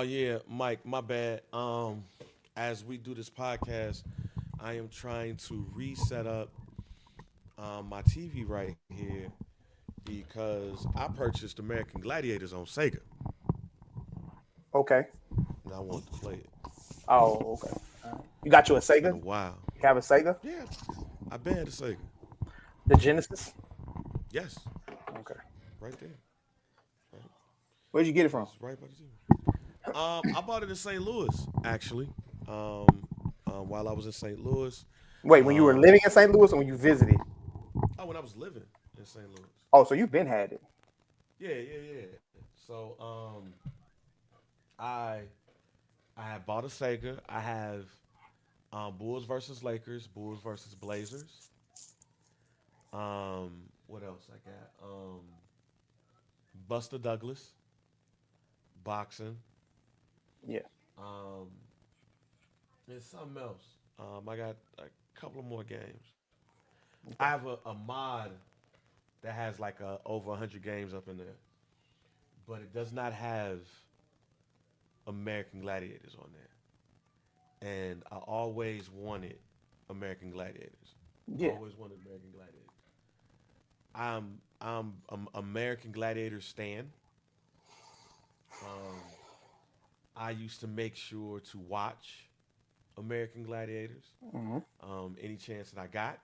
Oh yeah, Mike, my bad. As we do this podcast, I am trying to reset up my TV right here because I purchased American Gladiators on Sega Okay. and I wanted to play it. Oh, okay. All right. You got you a It's been a Sega? while. You have a Sega? Yeah, I've been at the Sega. The Genesis? Yes, Okay. right there. Right. Where'd you get it from? It's right by the TV. I bought it in St. Louis actually. While I was in St. Louis. Wait, when you were Um, living in St. Louis or when you visited? when I was living in St. Louis. Oh, so you've been had it. Yeah. So I I have bought a Sega. I have Bulls versus Lakers, Bulls versus Blazers. What else I got? Buster Douglas, boxing. Yeah. Um, and something else. I got a couple of more games. I Okay. have a mod that has like over 100 games up in there, but it does not have American Gladiators on there. And I always wanted American Gladiators. Yeah. Always wanted American Gladiators. I'm an American Gladiator stan. Um, I used to make sure to watch American Gladiators Hmm. any chance that I got.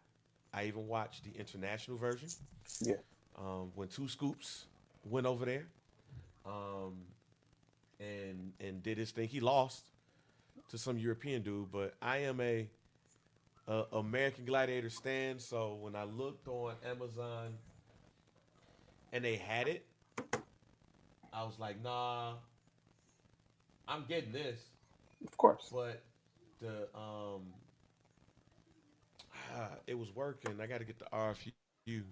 I even watched the international version Yeah. when Two Scoops went over there um, and did his thing. He lost to some European dude, but I am a American Gladiator stan. So when I looked on Amazon and they had it, I was like, nah, I'm getting this. Of course. But the it was working. I got to get the RFU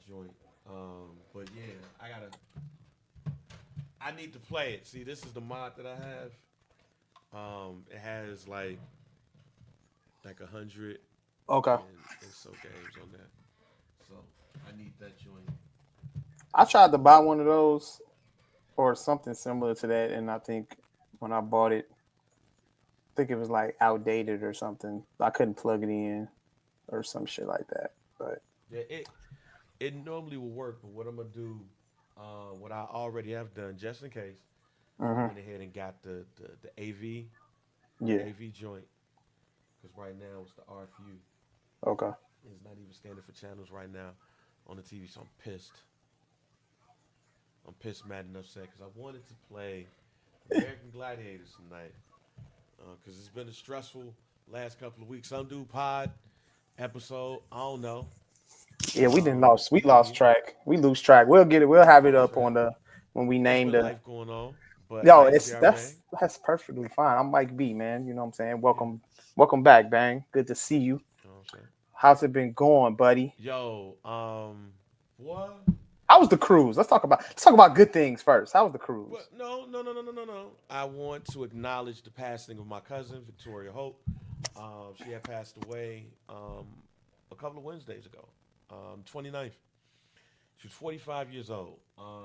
joint. But yeah, I need to play it. See, this is the mod that I have. It has like 100 Okay. and so games on that. So I need that joint. I tried to buy one of those or something similar to that, and I think when I bought it, I think it was like outdated or something. I couldn't plug it in or some shit like that. But Yeah, it normally will work, but what I'm gonna do, what I already have done, just in case, I hmm went ahead and got the yeah. AV joint, because right now it's the RFU. Okay. It's not even standing for channels right now on the TV, so I'm pissed. I'm pissed mad enough said because I wanted to play American Gladiators tonight because it's been a stressful last couple of weeks. Some do pod episode. I don't know. Yeah, we didn't lost. We lost Maybe track. We lose track. We'll get it. We'll have it lost up track. on the when we It's name been the. life going on, but Yo, I am it's Jar Bang. that's perfectly fine. I'm Mike B, man. You know what I'm saying? Yeah, Welcome back, Bang. Good to see you. you know what I'm saying. How's it been going, buddy? Yo, what? How was the cruise? Let's talk about good things first. How was the cruise? What? No. I want to acknowledge the passing of my cousin Victoria Hope. She had passed away a couple of Wednesdays ago, 29th. She was 45 years old.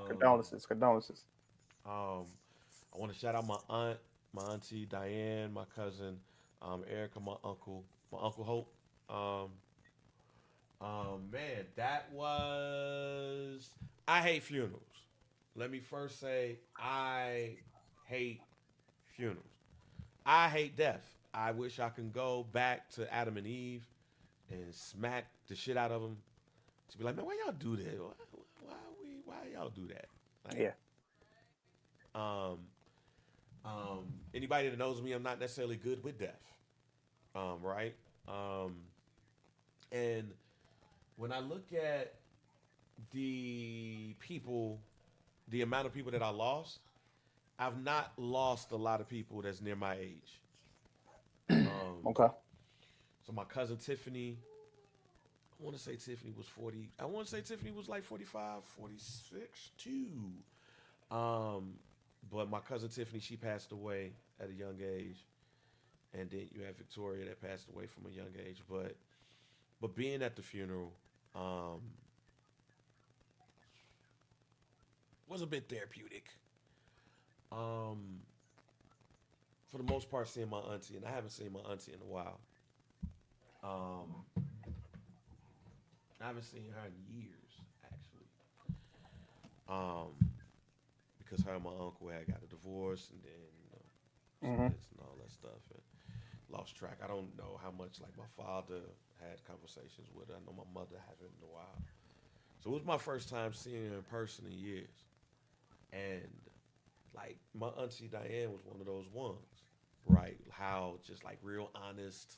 Condolences, condolences. Um, I want to shout out my aunt, my auntie Diane, my cousin Erica, my uncle Hope. Um, man, that was. I hate funerals. Let me first say I hate funerals. I hate death. I wish I can go back to Adam and Eve and smack the shit out of them to be like, man, why y'all do that? Why y'all do that? Like, Yeah. um, anybody that knows me, I'm not necessarily good with death, right? Um, and when I look at the people, the amount of people that I lost, I've not lost a lot of people that's near my age. Um, Okay. so my cousin Tiffany, I want to say Tiffany was 40. I want to say Tiffany was like 45, 46 too. Um, but my cousin Tiffany, she passed away at a young age, and then you have Victoria that passed away from a young age. But being at the funeral um, was a bit therapeutic. Um, for the most part, seeing my auntie, and I haven't seen my auntie in a while. Um, I haven't seen her in years, actually. Um, because her and my uncle had got a divorce, and then Hmm. splits and all that stuff, and lost track. I don't know how much like my father had conversations with her. I know my mother haven't in a while. So it was my first time seeing her in person in years, and like my auntie Diane was one of those ones, right? How just like real honest,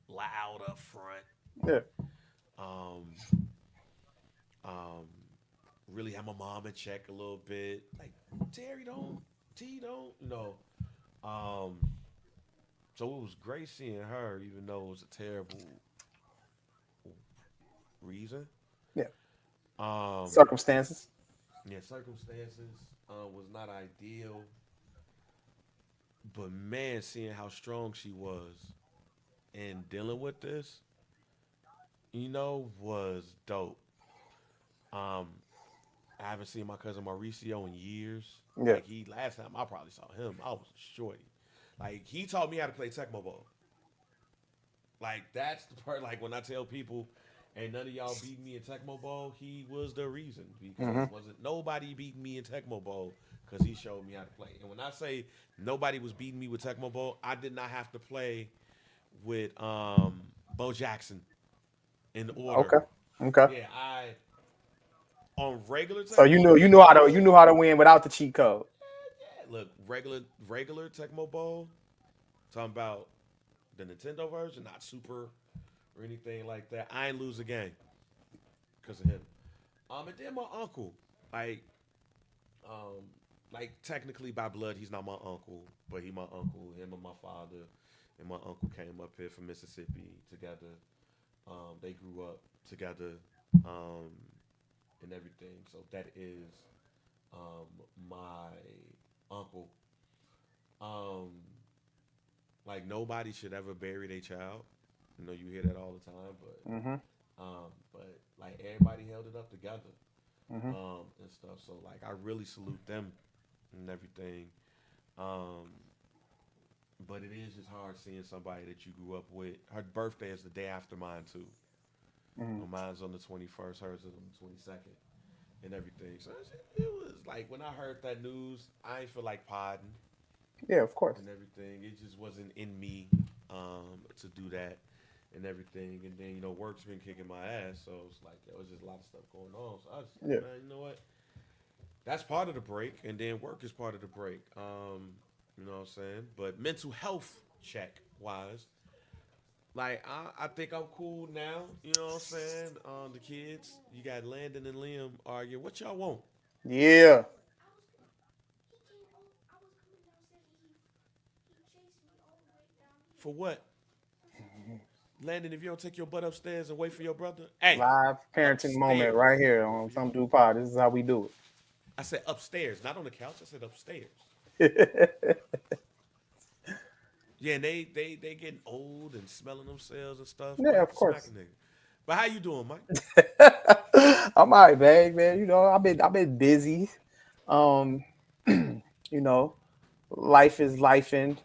loud up front. Yeah. Um, um, really had my mom in check a little bit. Like Terry don't, T don't, Um, so it was great seeing her, even though it was a terrible reason. Yeah. Um, Circumstances. yeah, circumstances was not ideal, but man, seeing how strong she was and dealing with this, was dope. Um, I haven't seen my cousin Mauricio in years. Yeah. Like he last time I probably saw him, I was shorty. Like he taught me how to play Tecmo Bowl. Like that's the part. Like when I tell people, "Ain't none of y'all beat me in Tecmo Bowl," he was the reason because Hmm. wasn't nobody beating me in Tecmo Bowl because he showed me how to play. And when I say nobody was beating me with Tecmo Bowl, I did not have to play with Bo Jackson in order. Okay. Okay. Yeah, I on regular So Tecmo you Bowl. knew how to win without the cheat code. Yeah, look, regular Tecmo Bowl. Talking about the Nintendo version, not Super or anything like that. I ain't lose a game because of him. And then my uncle, like, um, like technically by blood, he's not my uncle, but he my uncle. Him and my father and my uncle came up here from Mississippi together. They grew up together, um, and everything. So that is um, my uncle. Um, like nobody should ever bury their child. You hear that all the time, Hmm. but like everybody held it up together, Hmm. and stuff. So like I really salute them and everything. Um, but it is just hard seeing somebody that you grew up with. Her birthday is the day after mine too. Hmm. Mine's on the 21st, hers is on the 22nd, and everything. So it was like when I heard that news, I ain't feel like podding Yeah, of course. and everything. It just wasn't in me to do that and everything. And then work's been kicking my ass, so it's like there was just a lot of stuff going on. So I was like, Yeah. man, you know what? That's part of the break, and then work is part of the break. You know what I'm saying? But mental health check wise, like I think I'm cool now. You know what I'm saying? The kids, you got Landon and Liam arguing. What y'all want? Yeah. For what? Landon, if you don't take your butt upstairs and wait for your brother, hey, Live parenting moment upstairs. right here on Some Do Pod. This is how we do I said upstairs, not on the couch. I said upstairs. it. Yeah, and they getting old and smelling themselves and stuff. Yeah, Might of smack a course. nigga. But how you doing, Mike? I'm all right, man. I've been busy. Um, life is lifing.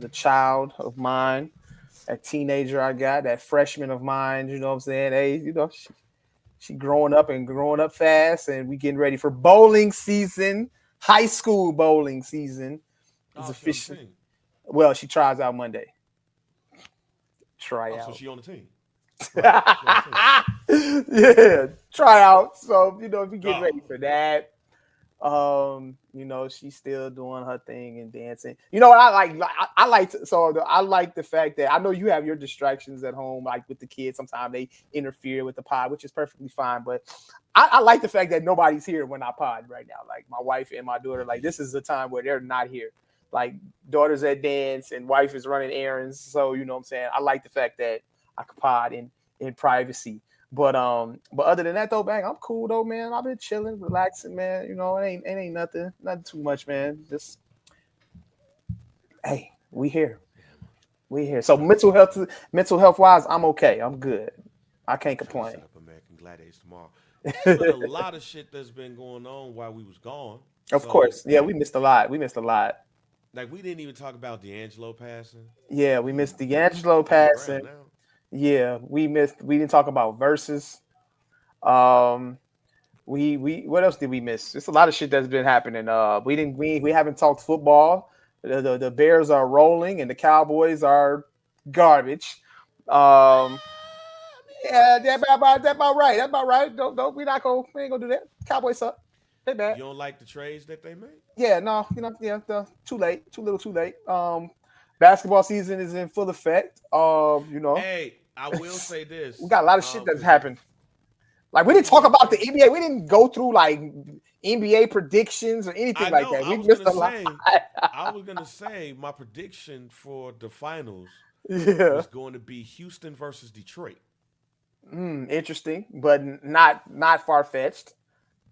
The child of mine, that teenager I got, that freshman of mine. You know what I'm saying? Hey, she growing up fast, and we getting ready for bowling season. High school bowling season is Oh, she on the official. team. Well, she tries out Monday. Try Oh, so out. she on the team. Right. She on the team. Yeah, try out. So if you get Oh, ready for that, she's still doing her thing and dancing. You know what I like? I like the fact that I know you have your distractions at home, like with the kids. Sometimes they interfere with the pod, which is perfectly fine. But I like the fact that nobody's here when I pod right now. Like my wife and my daughter, like this is a time where they're not here. Like daughter's at dance and wife is running errands. So you know what I'm saying? I like the fact that I could pod in privacy. But other than that though, bang, I'm cool though, man. I've been chilling, relaxing, man. It ain't nothing too much, man. Just hey, we here. We here. So mental health wise, I'm okay. I'm good. I can't trying to complain. set up American Gladiators tomorrow. There's been a lot of shit that's been going on while we was gone. Of So course. Yeah, we missed a lot. We missed a lot. like we didn't even talk about D'Angelo passing. Yeah, we missed D'Angelo He on the ground passing. now. Yeah, we didn't talk about verses. Um we what else did we miss? There's a lot of shit that's been happening. We haven't talked football. The Bears are rolling and the Cowboys are garbage. Um I yeah, mean, that about right. That's about right. Don't we ain't gonna do that. Cowboys suck. They bad. you don't like the trades that they made? Yeah, no, too late, too little, too late. Basketball season is in full effect. Hey, I will say We this, got a lot of shit that's because happened. Like we you didn't talk look about the at. NBA. We didn't go through like NBA predictions or anything I like know. that. We missed a lot. I was gonna say my prediction for the finals Yeah, was going to be Houston versus Detroit. interesting, but not far fetched.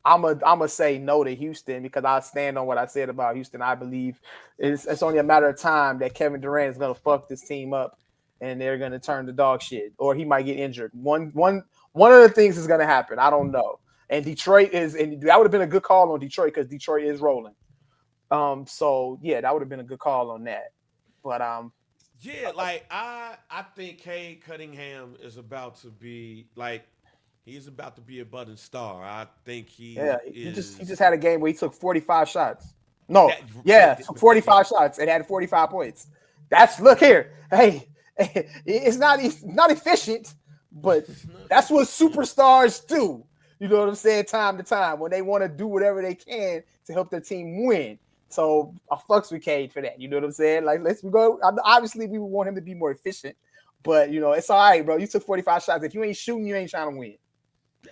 I'm a say no to Houston because I stand on what I said about Houston. I believe it's only a matter of time that Kevin Durant is gonna fuck this team up, and they're gonna turn to dog shit, or he might get injured. One of the things is gonna happen. I don't know. And that would have been a good call on Detroit because Detroit is rolling. So yeah, that would have been a good call on that. But Yeah, like I think Cade Cunningham is about to be like he's about to be a budding star. I think yeah, he he just is had a game where he took 45 shots. No, that. yeah, took 45 shots and had 45 points. That's look here. Hey, it's not efficient, but that's what superstars do. You know what I'm saying? Time to time when they want to do whatever they can to help their team win. So I fucks with Cade for that. You know what I'm saying? Like let's go. Obviously, we would want him to be more efficient, but it's all right, bro. You took 45 shots. If you ain't shooting, you ain't trying to win. Yeah,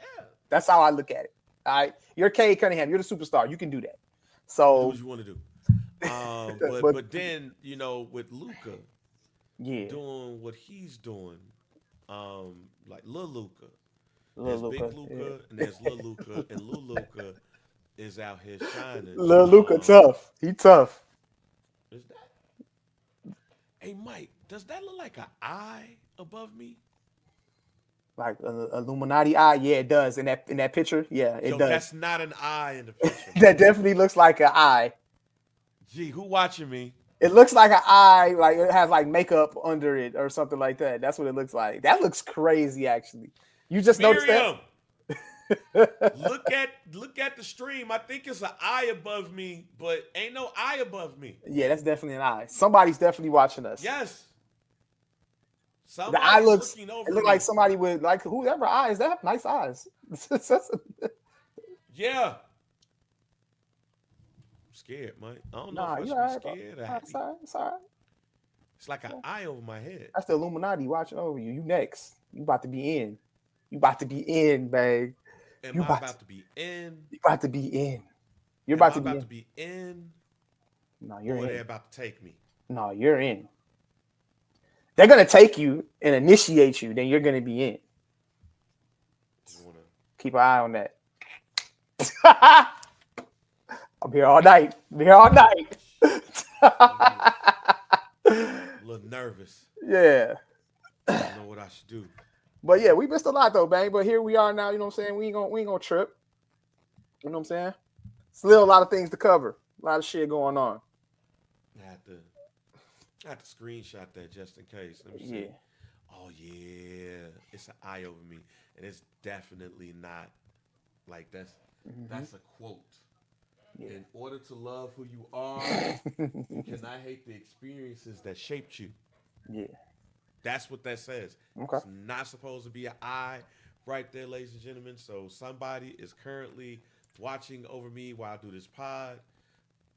That's how I look at it. All right, you're Cade Cunningham. You're the superstar. You can do that. do what So, you want to do. but But then with Luca yeah, doing what he's doing, like Lil Luca, Lil there's Big Luca, Luca and there's Lil Luca, and Lil Luca is out here shining. Lil Luca tough. He tough. Is that? Hey Mike, does that look like an eye above me? Like Illuminati eye. Yeah, it does. In that picture, yeah, it Yo, does. that's not an eye in the picture, That man. definitely looks like an eye. Gee, who watching me? It looks like an eye, like it has like makeup under it or something like that. That's what it looks like. That looks crazy, actually. You just noticed that? Miriam, look at the stream. I think it's an eye above me, but ain't no eye above me. Yeah, that's definitely an eye. Somebody's definitely watching us. Yes, The eye somebody's looks. looking It over looks like me. somebody with like whoever eyes that have nice eyes. Yeah, I'm scared, Mike. I don't know if Nah, I you should all be right, bro. scared or Nah, it's happy. all right. It's all right. It's like an eye over my head. That's the Illuminati watching over you. You next. You about to be in. You about to be in, babe. Am You I about to, about to be in? you about to be in. You're Am about I to be about to in. be in? No, you're Or are they in. about to take me? No, you're in. They're gonna take you and initiate you. Then you're gonna be in. Just wanna. Keep an eye on that. I'm here all night. I'm here all night. A little nervous. Yeah. I don't know what I should do. But yeah, we missed a lot though, bang. But here we are now. You know what I'm saying? We ain't gonna trip. You know what I'm saying? Still a lot of things to cover. A lot of shit going on. I have to screenshot that just in case. Let me see. Yeah. Oh yeah, it's an eye over me, and it's definitely not like that's a quote. Yeah. In order to love who you are, you cannot hate the experiences that shaped you. Yeah. That's what that says. Okay. It's not supposed to be an eye right there, ladies and gentlemen. So somebody is currently watching over me while I do this pod.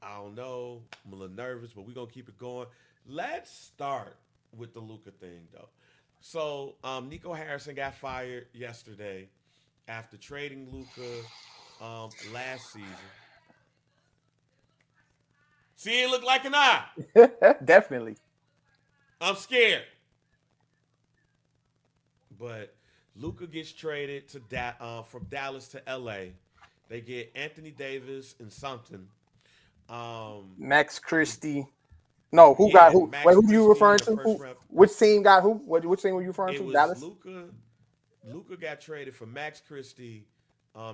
I don't know. I'm a little nervous, but we're going to keep it going. Let's start with the Luka thing, though. So Nico Harrison got fired yesterday after trading Luka last season. See, it looked like an eye. Definitely. I'm scared. But Luka gets traded to from Dallas to LA. They get Anthony Davis and something. Max Christie. No, who Yeah, got who? Max Wait, who are you Christie referring and a to? first round. Which team got who? Which team were you referring It to? was Dallas? Luka. Luka got traded for Max Christie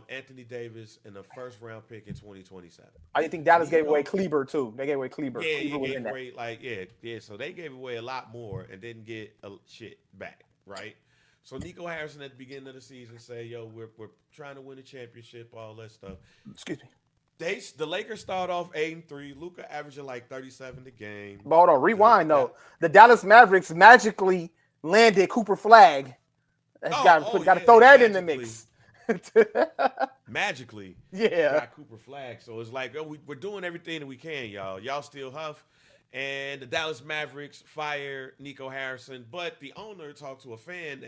Anthony Davis, and a first round pick in 2027. I think Dallas gave away Nico, Kleber too. They gave away Kleber. yeah, Kleber he was gave in that. away yeah. So they gave away a lot more and didn't get a shit back, right? So Nico Harrison at the beginning of the season say, "Yo, we're trying to win a championship, all that stuff." Excuse me. The Lakers start off 8-3. Luka averaging like 37 a game. But hold on, The, rewind that, though. The Dallas Mavericks magically landed Cooper Flag. That's got to yeah, throw they that in the mix. magically Yeah. got Cooper Flag. So it's like, oh, we're doing everything that we can, y'all. Y'all still huff. And the Dallas Mavericks fire Nico Harrison, but the owner talked to a fan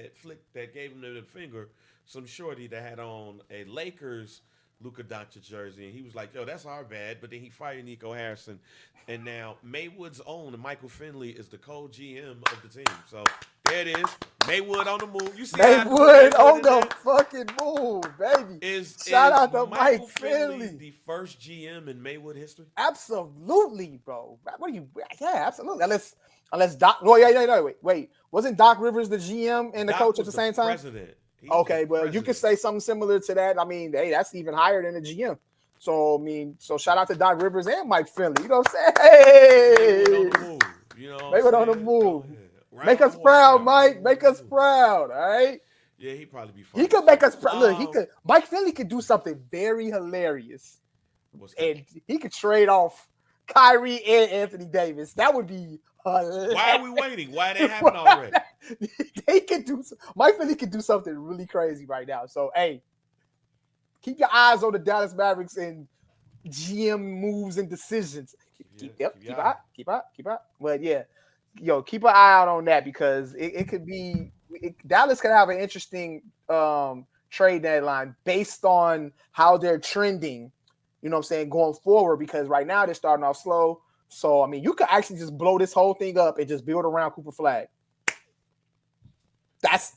that gave him the finger, some shorty that had on a Lakers Luka Doncic jersey, and he was like, "Yo, that's our bad." But then he fired Nico Harrison, and now Maywood's own Michael Finley is the co-GM of the team. So there it is, Maywood on the move. You see, Maywood on the fucking move, baby. Shout out to Michael Mike Finley. the first GM in Maywood history. Absolutely, bro. What are you? Yeah, absolutely. Unless Doc. Oh yeah, no, wait. Wasn't Doc Rivers the GM and the Doc coach at was the same time? President. Okay, well, you could say something similar to that. I mean, hey, that's even higher than the GM. So, I mean, shout out to Doc Rivers and Mike Finley. You know what I'm saying? Hey, Maywood on the move. You know, Maywood on the move. Make us proud, Mike. Make us proud. All right. Yeah, he'd probably be fine. He could make us proud. Look, he could. Mike Finley could do something very hilarious, and he could trade off Kyrie and Anthony Davis. That would be hilarious. Why are we waiting? Why didn't happen already? They could do. Mike Finley could do something really crazy right now. So, hey, keep your eyes on the Dallas Mavericks and GM moves and decisions. Keep out. But yeah, keep an eye out on that because it could be Dallas could have an interesting trade deadline based on how they're trending. You know what I'm saying, going forward, because right now they're starting off slow. So, I mean, you could actually just blow this whole thing up and just build around Cooper Flag.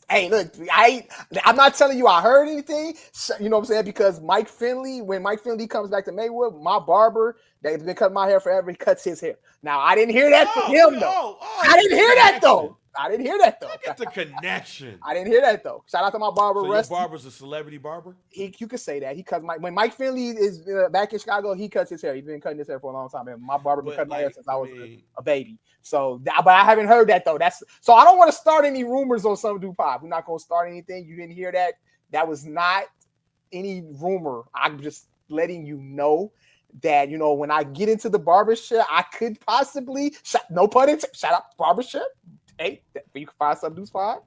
Hey, look, I'm not telling you I heard anything, you know what I'm saying, because Mike Finley, when Mike Finley comes back to Maywood, my barber, that's been cutting my hair forever, he cuts his hair. Now, I didn't hear that from him, though. I didn't hear that, though. Look at the connection. I didn't hear that, though. Shout out to my barber, so Rusty. Your barber's a celebrity barber? You could say that. He cuts when Mike Finley is back in Chicago, he cuts his hair. He's been cutting his hair for a long time, and my barber been cutting my hair since I was a baby. So, but I haven't heard that, though. So I don't want to start any rumors on Some Do Pop. We're not going to start anything. You didn't hear that. That was not any rumor. I'm just letting you know that, when I get into the barbershop, I could possibly, no pun intended, shout out barbershop. Hey, you can find Some Dudes Pod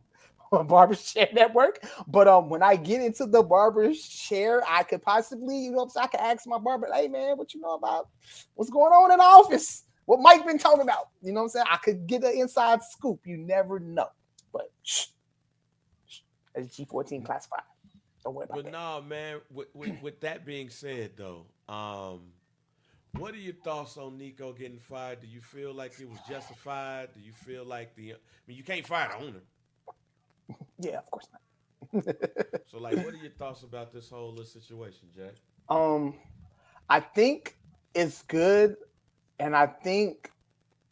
on Barbershare Network. But when I get into the barber chair, I could possibly, I could ask my barber, hey man, what you know about what's going on in the office? What Mike been talking about? You know what I'm saying? I could get an inside scoop. You never know. But that's G14 classified. Don't worry about that. But no, man, with that being said though, what are your thoughts on Nico getting fired? Do you feel like it was justified? Do you feel like you can't fire the owner. Yeah, of course not. So, what are your thoughts about this whole situation, Jack? I think it's good, and I think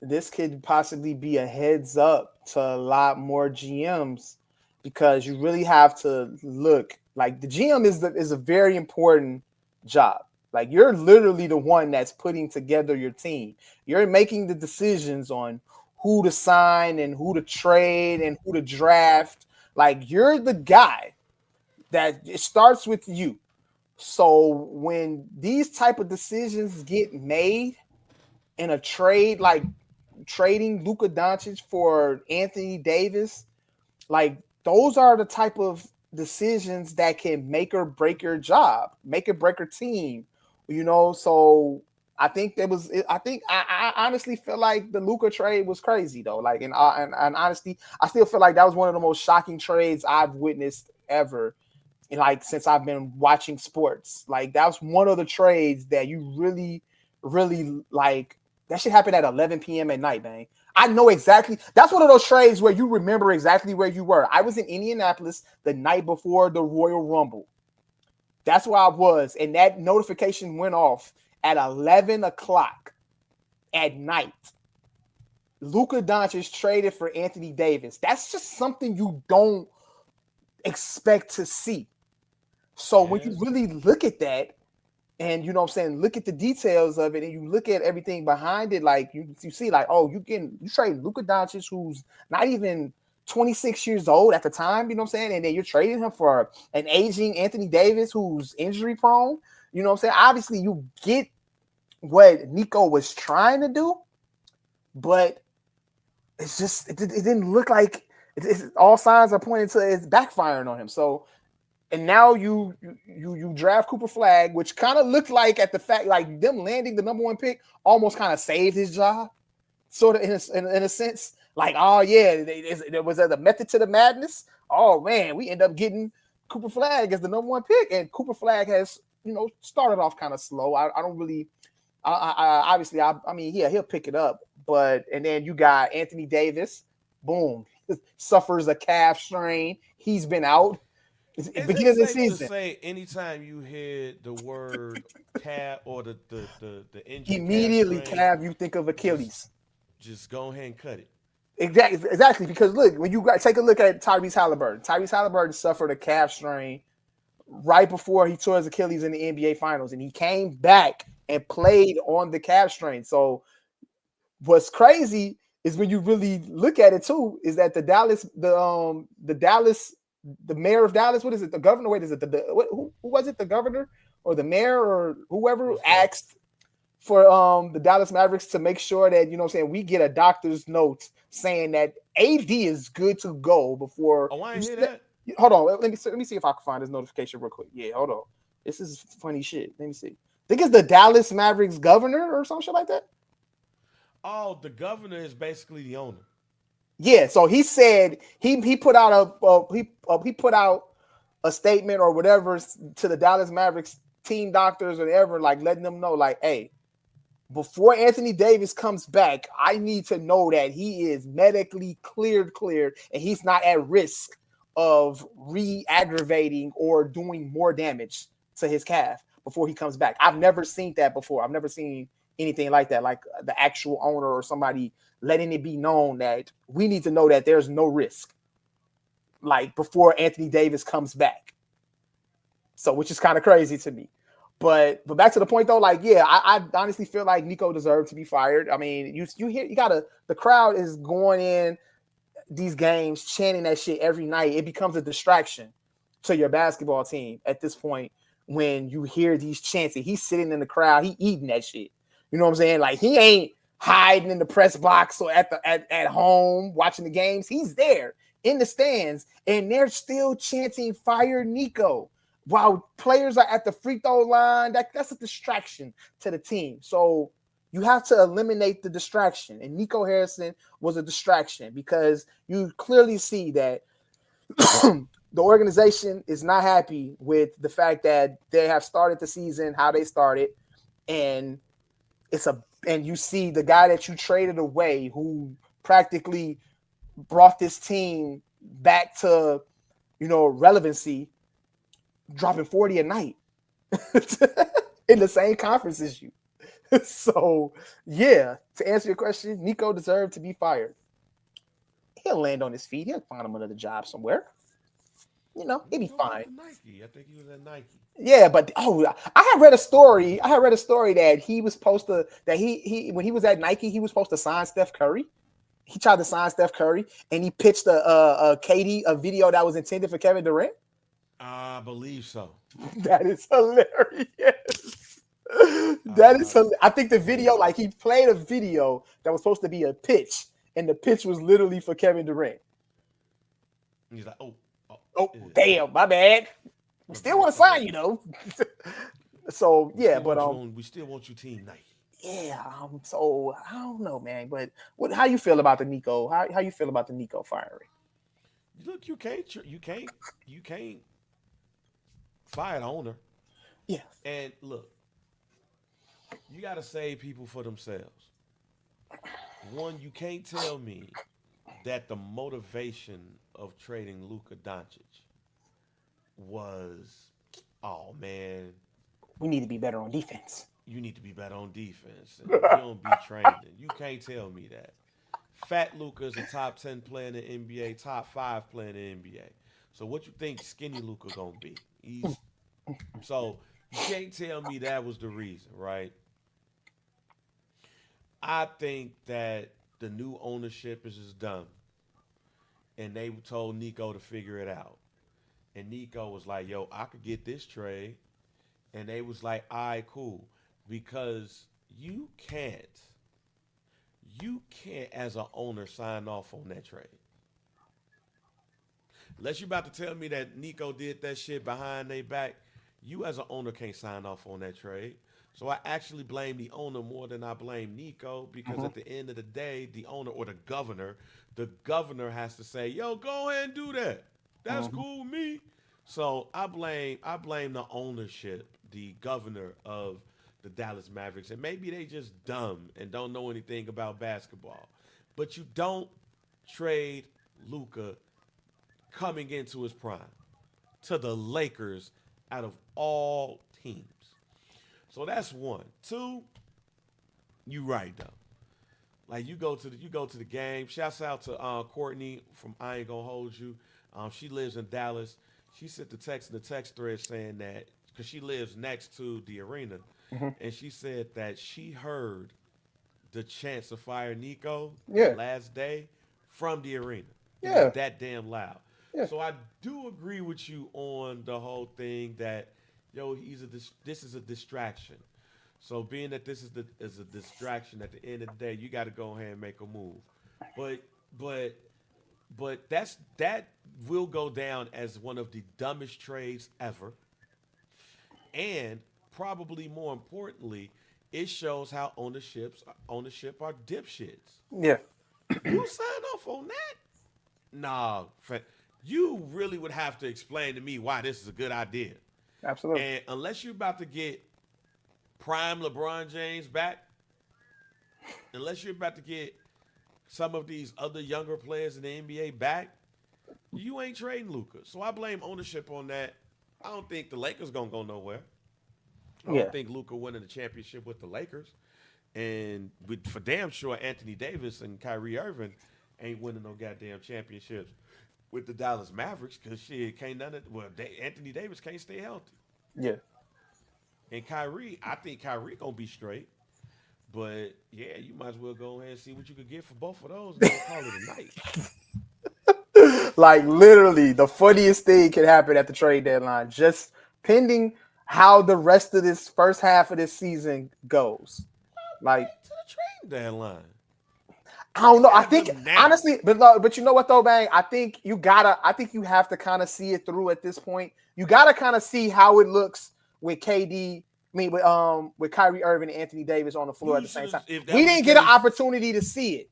this could possibly be a heads up to a lot more GMs because you really have to look like the GM is a very important job. Like, you're literally the one that's putting together your team. You're making the decisions on who to sign and who to trade and who to draft. Like, you're the guy that it starts with you. So when these type of decisions get made in a trade, like trading Luka Doncic for Anthony Davis, like those are the type of decisions that can make or break your job, make or break your team. So I think I honestly feel like the Luka trade was crazy though. Like, and honestly, I still feel like that was one of the most shocking trades I've witnessed ever. Like, since I've been watching sports, like that was one of the trades that you really, really like. That shit happened at 11 p.m. at night, man. I know exactly. That's one of those trades where you remember exactly where you were. I was in Indianapolis the night before the Royal Rumble. That's where I was. And that notification went off at 11 o'clock at night. Luka Doncic traded for Anthony Davis. That's just something you don't expect to see. So when you Yes. really look at that, and you know what I'm saying, look at the details of it, and you look at everything behind it, like you see, like, oh, you trade Luka Doncic, who's not even 26 years old at the time, you know what I'm saying, and then you're trading him for an aging Anthony Davis who's injury prone. You know what I'm saying? Obviously, you get what Nico was trying to do, but it's just it didn't look like all signs are pointing to it's backfiring on him. So, and now you draft Cooper Flag, which kind of looked like at the fact like them landing the number 1 pick almost kind of saved his job, sort of in a sense. Like, oh yeah, there was a method to the madness. Oh man, we end up getting Cooper Flag as the number 1 pick, and Cooper Flag has started off kind of slow. I don't really. Obviously, I mean, yeah, he'll pick it up, but and then you got Anthony Davis, boom, suffers a calf strain. He's been out. Is Beginning it of the safe to season, say anytime you hear the word calf or the injury calf immediately strain, calf, you think of just Achilles. just go ahead and cut it? Exactly. Because look, when you take a look at Tyrese Halliburton suffered a calf strain right before he tore his Achilles in the NBA Finals, and he came back and played on the calf strain. So what's crazy is when you really look at it too, is that the mayor of Dallas, what is it? The governor? Wait, is it who was it? The governor or the mayor or whoever What's that? asked for the Dallas Mavericks to make sure that we get a doctor's note saying that AD is good to go before Oh, I you ain't hear that. hold on. Let me see if I can find this notification real quick. Yeah, hold on. This is funny shit. Let me see. I think it's the Dallas Mavericks governor or some shit like that. Oh, the governor is basically the owner. Yeah, so he said he put out he put out a statement or whatever to the Dallas Mavericks team doctors or whatever, like letting them know, like, hey, before Anthony Davis comes back, I need to know that he is medically cleared, and he's not at risk of re-aggravating or doing more damage to his calf before he comes back. I've never seen that before. I've never seen anything like that, like the actual owner or somebody letting it be known that we need to know that there's no risk, like before Anthony Davis comes back. So, which is kind of crazy to me. But back to the point though, like, yeah, I honestly feel like Nico deserved to be fired. I mean, the crowd is going in these games chanting that shit every night. It becomes a distraction to your basketball team at this point when you hear these chants. He's sitting in the crowd, he eating that shit. You know what I'm saying? Like, he ain't hiding in the press box or at home watching the games. He's there in the stands, and they're still chanting "Fire Nico" while players are at the free throw line. That's a distraction to the team. So you have to eliminate the distraction. And Nico Harrison was a distraction because you clearly see that the organization is not happy with the fact that they have started the season how they started, and you see the guy that you traded away who practically brought this team back to relevancy, dropping 40 a night in the same conference as you. So, yeah, to answer your question, Nico deserved to be fired. He'll land on his feet. He'll find him another job somewhere. He'll be fine. Nike. I think he was at Nike. Yeah, but I had read a story. That he was supposed to he when he was at Nike, he was supposed to sign Steph Curry. He tried to sign Steph Curry, and he pitched a video that was intended for Kevin Durant. I believe so. That is hilarious. That is hilarious. I think the video, like, he played a video that was supposed to be a pitch, and the pitch was literally for Kevin Durant. And he's like, damn, my bad. We still want to sign you though. So yeah, but we still want you team Nike. Yeah, so I don't know, man. But how you feel about the Nico? How you feel about the Nico firing? Look, you can't fire the owner. Yeah. And look, you got to save people for themselves. One, you can't tell me that the motivation of trading Luka Doncic was, oh man, we need to be better on defense. You need to be better on defense. And you don't be trained. You can't tell me that. Fat Luka is a top 10 player in the NBA, top 5 player in the NBA. So what you think skinny Luka gonna be? So you can't tell me that was the reason, right? I think that the new ownership is just dumb, and they told Nico to figure it out. And Nico was like, "Yo, I could get this trade," and they was like, "All right, cool," because you can't as an owner sign off on that trade. Unless you about to tell me that Nico did that shit behind their back, you as an owner can't sign off on that trade. So I actually blame the owner more than I blame Nico because Hmm. at the end of the day, the owner or the governor has to say, "Yo, go ahead and do that. That's Hmm. cool with me." So I blame the ownership, the governor of the Dallas Mavericks, and maybe they just dumb and don't know anything about basketball. But you don't trade Luca coming into his prime to the Lakers out of all teams. So that's one. Two, you right though. Like you go to the game. Shouts out to Courtney from I Ain't Gonna Hold You. She lives in Dallas. She sent the text in the text thread saying that because she lives next to the arena, Hmm. and she said that she heard the chance to fire Nico the Yeah, last day from the arena. It was yeah, that damn loud. yeah. So I do agree with you on the whole thing that yo this is a distraction. So being that this is a distraction at the end of the day, you got to go ahead and make a move. But but that will go down as one of the dumbest trades ever, and probably more importantly, it shows how ownership are dipshits. Yeah, You sign off on that? Nah, you really would have to explain to me why this is a good idea. absolutely. And unless you're about to get prime LeBron James back, unless you're about to get some of these other younger players in the NBA back, you ain't trading Luca. So I blame ownership on that. I don't think the Lakers gonna go nowhere. I don't Yeah, think Luca winning the championship with the Lakers, and for damn sure Anthony Davis and Kyrie Irving ain't winning no goddamn championships with the Dallas Mavericks because shit can't none of Anthony Davis can't stay healthy, yeah. and Kyrie I think Kyrie gonna be straight, but yeah you might as well go ahead and see what you could get for both of those and then call it a night. Like literally, the funniest thing can happen at the trade deadline, just pending how the rest of this first half of this season goes. Like Wait to the trading deadline. I don't You know. I have think them now. honestly, but you know what though, Bang? I think you gotta. I think you have to kind of see it through at this point. You gotta kind of see how it looks with KD. I mean, with Kyrie Irving and Anthony Davis on the floor at You the should same have time. if that We was the didn't get an case. opportunity to see it.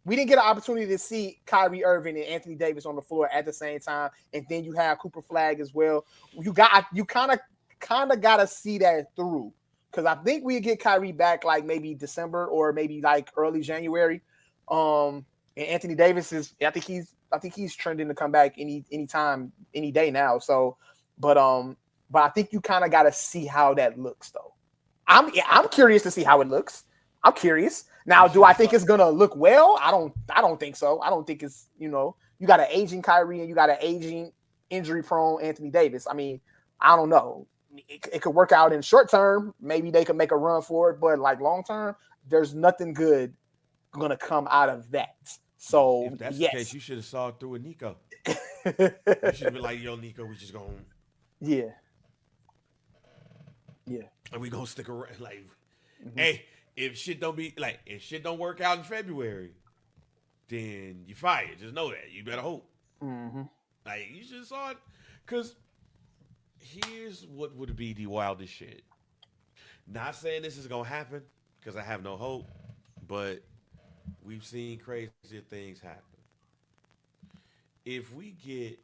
We didn't get an opportunity to see Kyrie Irving and Anthony Davis on the floor at the same time, and then you have Cooper Flag as well. You kind of gotta see that through because I think we get Kyrie back like maybe December or maybe like early January. And Anthony Davis is I think he's trending to come back anytime, any day now. So, but but I think you kind of got to see how that looks though. I'm curious to see how it looks. I'm curious. You Now, do should I have think saw. it's gonna look well? I don't think so. I don't think it's you got an aging Kyrie and you got an aging injury prone Anthony Davis. I mean, I don't know. It could work out in short term. Maybe they could make a run for it, but like long term, there's nothing good gonna come out of that. So If that's the case, yes, you should have saw it through with Nico. You should have been like, "Yo, Nico, we just going yeah, yeah, and we gonna stick around." Like, hmm hey, if shit don't work out in February, then you fired. Just know that. You better hope. hmm Like you should have saw it, cause here's what would be the wildest shit. Not saying this is gonna happen, cause I have no hope, but we've seen crazier things happen. If we get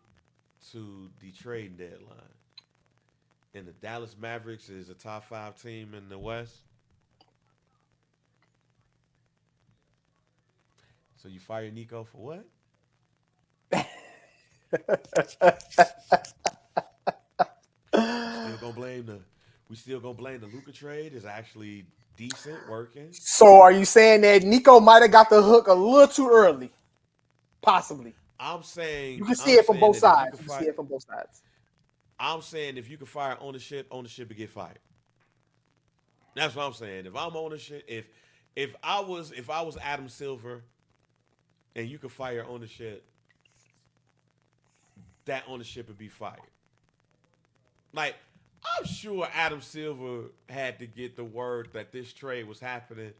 to the trading deadline and the Dallas Mavericks is a top 5 team in the West, so you fire Nico for what? We still gonna blame the we still gonna blame the Luca trade is actually decent working. So are you saying that Nico might have got the hook a little too early? Possibly. I'm You saying can see I'm it from saying both that if you sides. could You can see fight it from both sides. I'm saying if you can fire ownership would get fired. That's what I'm saying. If I'm ownership, if I was Adam Silver and you could fire ownership, that ownership would be fired. Like, I'm sure Adam Silver had to get the word that this trade was happening,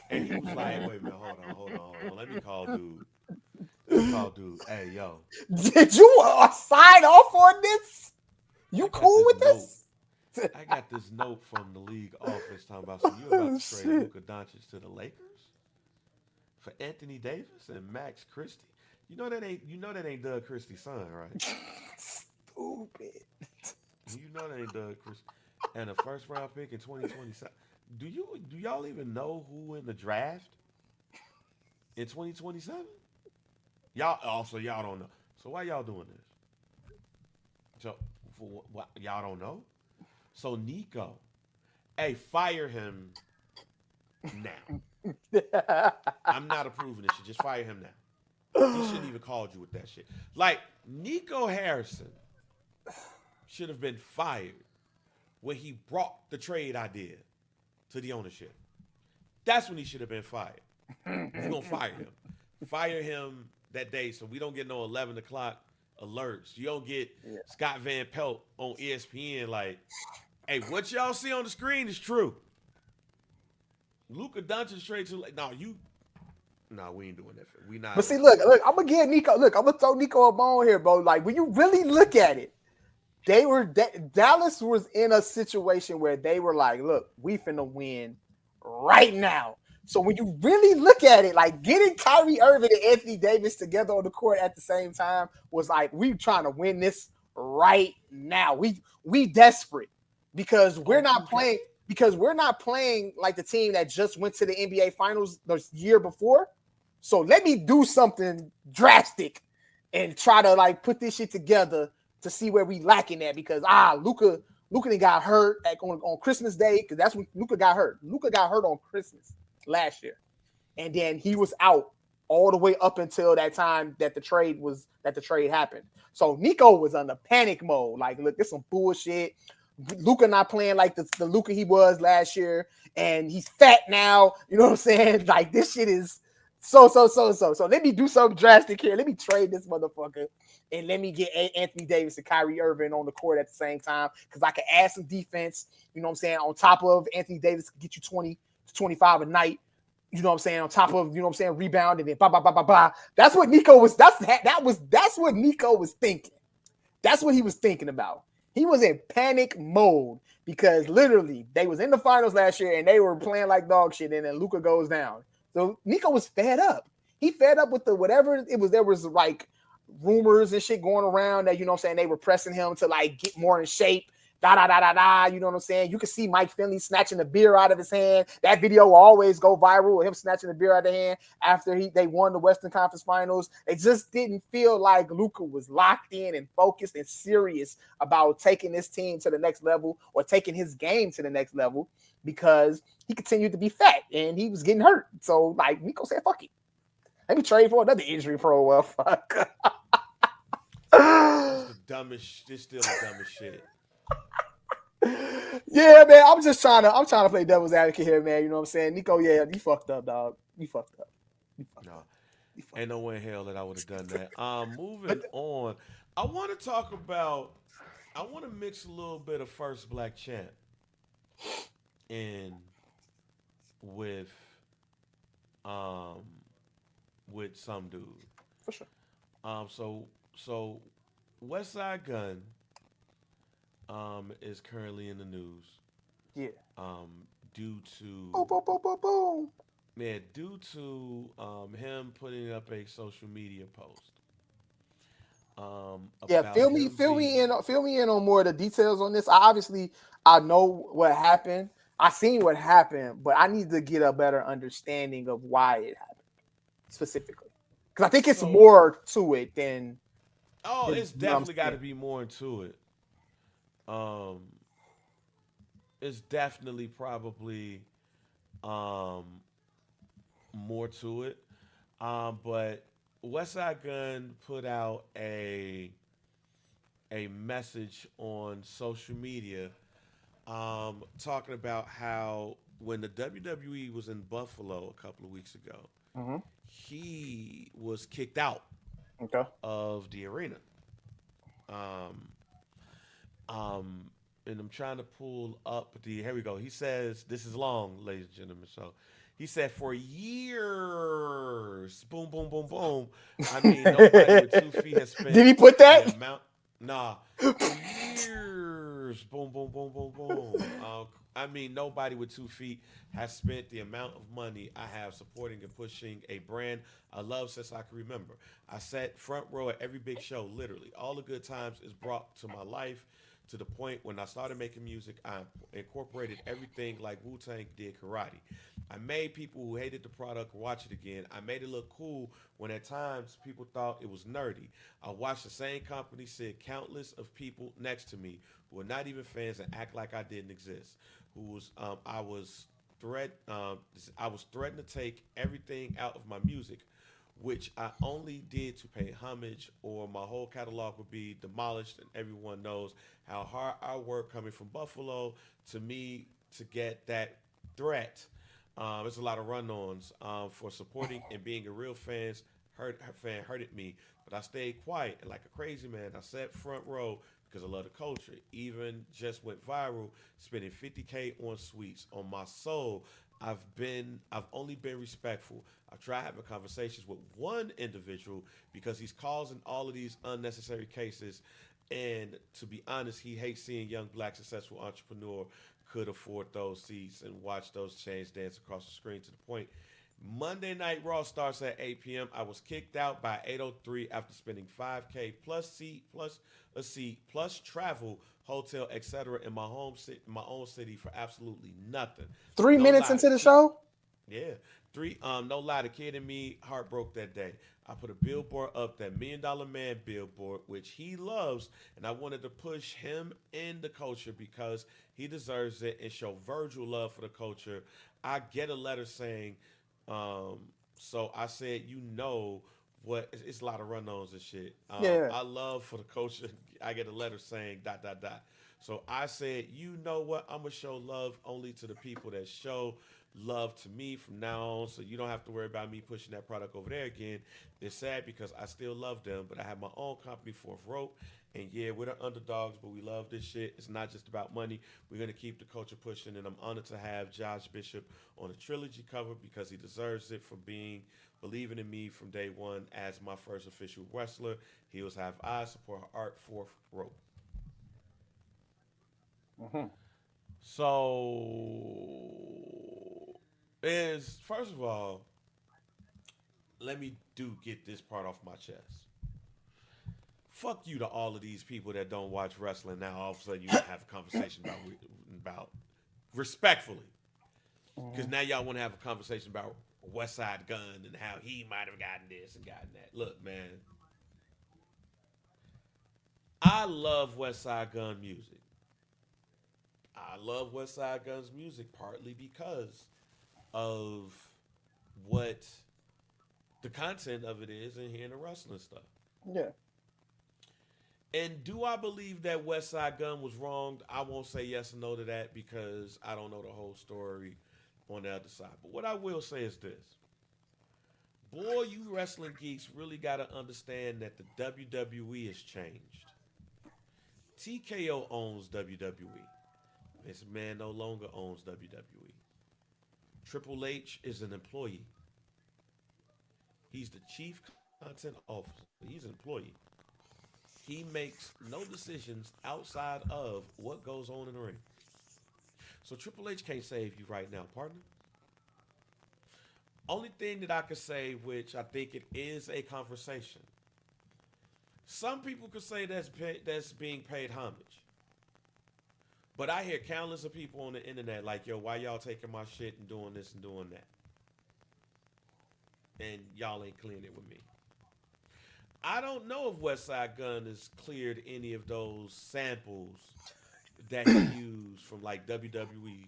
and he was like, "Wait a minute, hold on. Let me call dude. Let me call dude. Hey, yo, Did you sign off on this? You I got cool this with note. this? I got this note from the league office talking about so you about Oh, to trade shit. Luka Doncic to the Lakers for Anthony Davis and Max Christie. You know that ain't Doug Christie's son, right? Stupid. You know that ain't Doug Christie. And a first round pick in 2027. Do y'all even know who in the draft in 2027? Y'all also y'all don't know. So why y'all doing this? So for what y'all don't know? So Nico, hey, fire him now. I'm not approving this shit. Just fire him now. He shouldn't even called you with that shit. Like Nico Harrison should have been fired when he brought the trade idea to the ownership. That's when he should have been fired. If you're gonna fire him that day so we don't get no 11 o'clock alerts. You don't get Yeah. Scott Van Pelt on ESPN like, hey, what y'all see on the screen is true. Luka Doncic straight to like, no, we ain't doing that. We not. But see, look, I'm gonna give Nico. Look, I'm gonna throw Nico a bone here, bro. Like when you really look at it, Dallas was in a situation where they were like, look, we finna win right now. So when you really look at it, like getting Kyrie Irving and Anthony Davis together on the court at the same time was like, we trying to win this right now. We desperate because we're not playing like the team that just went to the NBA Finals the year before. So let me do something drastic and try to like put this shit together to see where we lacking at because Luka got hurt like on Christmas Day because that's when Luka got hurt. Luka got hurt on Christmas last year, and then he was out all the way up until that time that the trade happened. So Nico was under panic mode. Like, look, this some bullshit. Luka not playing like the Luka he was last year, and he's fat now. You know what I'm saying? Like this shit is so. So let me do something drastic here. Let me trade this motherfucker and let me get Anthony Davis and Kyrie Irving on the court at the same time because I can add some defense, you know what I'm saying, on top of Anthony Davis can get you 20 to 25 a night, you know what I'm saying, on top of, you know what I'm saying, rebounding and blah, blah, blah, blah, blah. That's what Nico was, that's what Nico was thinking. That's what he was thinking about. He was in panic mode because literally they was in the finals last year and they were playing like dog shit and then Luka goes down. So Nico was fed up. He fed up with the whatever it was. There was like rumors and shit going around that, you know what I'm saying, they were pressing him to like get more in shape. You know what I'm saying? You can see Mike Finley snatching the beer out of his hand. That video will always go viral with him snatching the beer out of the hand after they won the Western Conference Finals. It just didn't feel like Luka was locked in and focused and serious about taking this team to the next level or taking his game to the next level because he continued to be fat and he was getting hurt. So like Nico said, fuck it. Let me trade for another injury pro. Well, fuck. This still the dumbest shit. Yeah, man. I'm trying to play devil's advocate here, man. You know what I'm saying? Nico, yeah, you fucked up, dog. You fucked up. No, ain't no way in hell that I would have done that. Moving on. I want to mix a little bit of first black champ in with some dude. For sure. So West Side Gun is currently in the news. Yeah. Due to Boom. man, due to him putting up a social media post. Yeah, About fill him me being- in on more of the details on this. I know what happened. I seen what happened, but I need to get a better understanding of why it happened specifically. Because I think it's more to it than. It's definitely got to be more into it. It's definitely probably more to it. But Westside Gun put out a a message on social media, talking about how when the WWE was in Buffalo a couple of weeks ago, Mm-hmm. he was kicked out Okay. of the arena. Um, um, and I'm trying to pull up the. Here we go. He says, "This is long, ladies and gentlemen." So, he said, "For years, boom, boom, boom, boom. I mean, nobody with 2 feet has Did spent he put the that? amount. Nah, for years, boom, boom, boom, boom, boom. I mean, nobody with 2 feet has spent the amount of money I have supporting and pushing a brand I love since I can remember. I sat front row at every big show, literally. All the good times is brought to my life to the point when I started making music, I incorporated everything like Wu Tang did karate. I made people who hated the product watch it again. I made it look cool when at times people thought it was nerdy. I watched the same company sit countless of people next to me who were not even fans and act like I didn't exist. Who was I was threatened to take everything out of my music, which I only did to pay homage, or my whole catalog would be demolished. And everyone knows how hard I work coming from Buffalo to me to get that threat. There's a lot of run-ons for supporting and being a real fan hurted me, but I stayed quiet and like a crazy man. I sat front row because I love the culture. Even just went viral, spending 50K on sweets on my soul. I've only been respectful. I've tried having conversations with one individual because he's causing all of these unnecessary cases. And to be honest, he hates seeing young black successful entrepreneur could afford those seats and watch those chains dance across the screen to the point. Monday Night Raw starts at 8 p.m. I was kicked out by 8:03 after spending 5K plus seat plus a seat plus travel, hotel, etc. in my own city for absolutely nothing. Three No minutes lie, into the show. yeah. No lie, the kid in me heart broke that day. I put a billboard up, that $1 Million Man billboard, which he loves, and I wanted to push him in the culture because he deserves it and show Virgil love for the culture. I get a letter saying, um, so I said, what? It's a lot of run-ons and shit. Yeah. I love for the culture. I get a letter saying dot dot dot. So I said, you know what? I'm gonna show love only to the people that show love to me from now on. So you don't have to worry about me pushing that product over there again. It's sad because I still love them, but I have my own company, Fourth Rope. And yeah, we're the underdogs, but we love this shit. It's not just about money. We're gonna keep the culture pushing, and I'm honored to have Josh Bishop on a trilogy cover because he deserves it for believing in me from day one as my first official wrestler. Heels have eyes, support her art, Fourth Rope. Hmm. So is first of all, let me do get this part off my chest. Fuck you to all of these people that don't watch wrestling. Now all of a sudden you have a conversation about respectfully, because Hmm. now y'all want to have a conversation about West Side Gun and how he might have gotten this and gotten that. Look, man, I love West Side Gun music. I love West Side Gun's music partly because of what the content of it is and hearing the wrestling stuff. Yeah. And do I believe that West Side Gun was wronged? I won't say yes or no to that because I don't know the whole story on the other side. But what I will say is this: boy, you wrestling geeks really got to understand that the WWE has changed. TKO owns WWE. This man no longer owns WWE. Triple H is an employee. He's the chief content officer. He's an employee. He makes no decisions outside of what goes on in the ring. So Triple H can't save you right now, partner. Only thing that I could say, which I think it is a conversation. Some people could say that's being paid homage, but I hear countless of people on the internet like, "Yo, why y'all taking my shit and doing this and doing that?" And y'all ain't clearing it with me. I don't know if Westside Gun has cleared any of those samples that he used from like WWE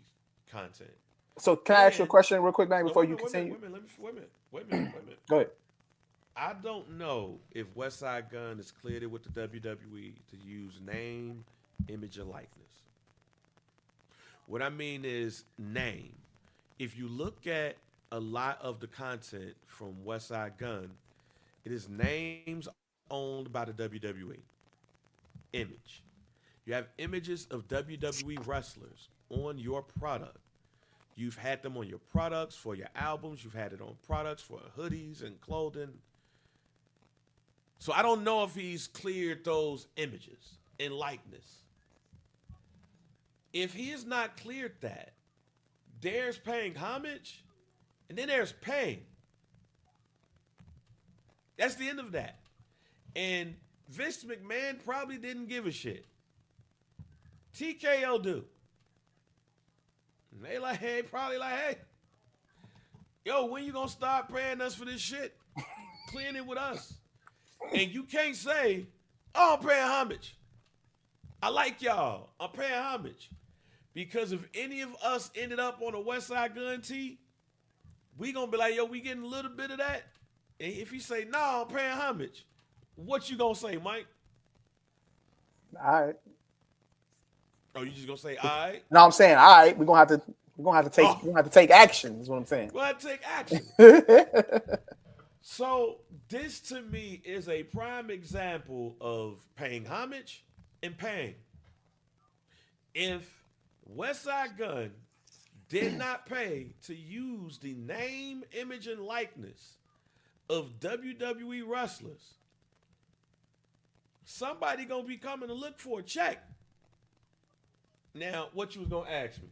content. So can I ask you a And question real quick, man, no, before you continue? wait a minute, let me wait a minute, wait a minute. Go ahead. I don't know if Westside Gunn is cleared it with the WWE to use name, image, and likeness. What I mean is name. If you look at a lot of the content from Westside Gunn, it is names owned by the WWE. Image. You have images of WWE wrestlers on your product. You've had them on your products for your albums. You've had it on products for hoodies and clothing. So I don't know if he's cleared those images and likeness. If he has not cleared that, there's paying homage, and then there's paying. That's the end of that. And Vince McMahon probably didn't give a shit. TKO do. And they like, hey, probably like, hey, yo, when you gonna start paying us for this shit? Clearing it with us. And you can't say, oh, I'm paying homage. I like y'all. I'm paying homage. Because if any of us ended up on a Westside Gunn tee, we gonna be like, yo, we getting a little bit of that. And if you say, no, I'm paying homage, what you gonna say, Mike? All right. Oh, you just gonna say, all right? No, I'm saying, all right, we're gonna have to take action, is what I'm saying. Go ahead and take action. So this to me is a prime example of paying homage and paying. If Westside Gunn did not pay to use the name, image, and likeness of WWE wrestlers, somebody gonna be coming to look for a check. Now, what you was gonna ask me?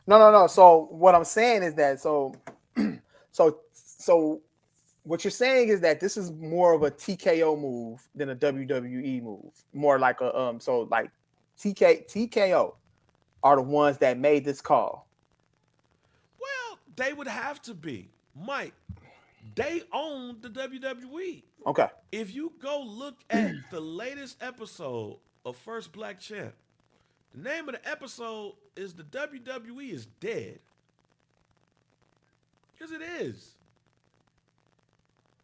No. So what I'm saying is that so what you're saying is that this is more of a TKO move than a WWE move. More like a so like TKO are the ones that made this call. Well, they would have to be. Mike, they own the WWE. Okay. If you go look at the latest episode of First Black Champ, the name of the episode is The WWE is Dead. Because it is.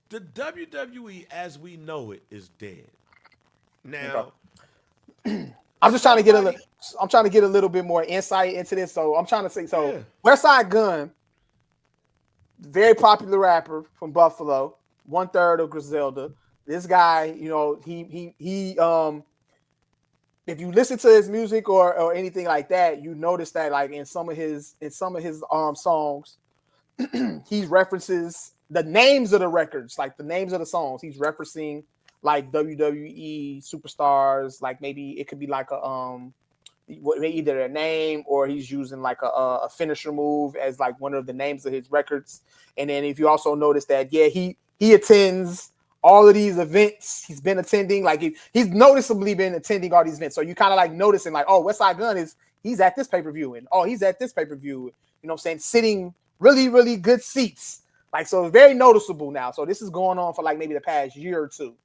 The WWE as we know it is dead. Now, I'm just trying to get a little bit more insight into this. So I'm trying to say, Yeah. Westside Gunn, very popular rapper from Buffalo, 1/3 of Griselda. This guy, you know, he if you listen to his music or anything like that, you notice that like in some of his songs, he references the names of the records, like the names of the songs. He's referencing like WWE superstars, like maybe it could be like a either a name or he's using like a finisher move as like one of the names of his records. And then if you also notice that, yeah, he attends all of these events. He's been attending, like he's noticeably been attending all these events. So you kind of like noticing like, oh, Westside Gunn he's at this pay-per-view and oh, he's at this pay-per-view. You know what I'm saying? Sitting really, really good seats. Like, so it's very noticeable now. So this is going on for like maybe the past year or two.